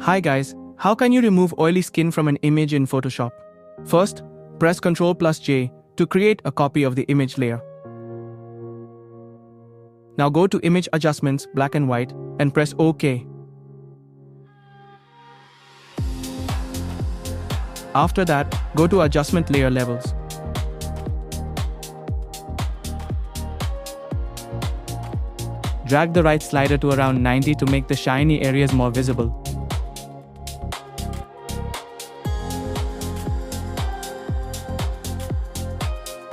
Hi guys, how can you remove oily skin from an image in Photoshop? First, press Ctrl+J to create a copy of the image layer. Now go to Image Adjustments, Black and White, and press OK. After that, go to Adjustment Layer Levels. Drag the right slider to around 90 to make the shiny areas more visible.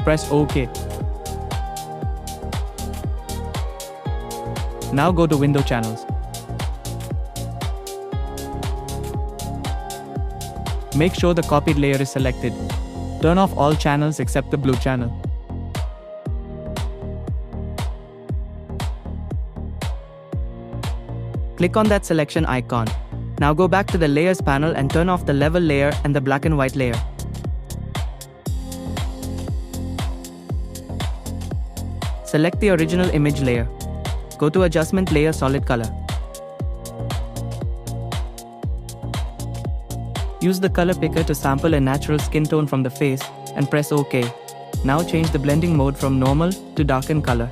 Press OK. Now go to Window Channels. Make sure the copied layer is selected. Turn off all channels except the blue channel. Click on that selection icon. Now go back to the Layers panel and turn off the level layer and the black and white layer. Select the original image layer. Go to Adjustment Layer Solid Color. Use the color picker to sample a natural skin tone from the face and press OK. Now change the blending mode from normal to darken color.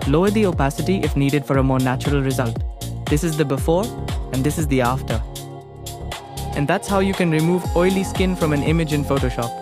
Lower the opacity if needed for a more natural result. This is the before and this is the after. And that's how you can remove oily skin from an image in Photoshop.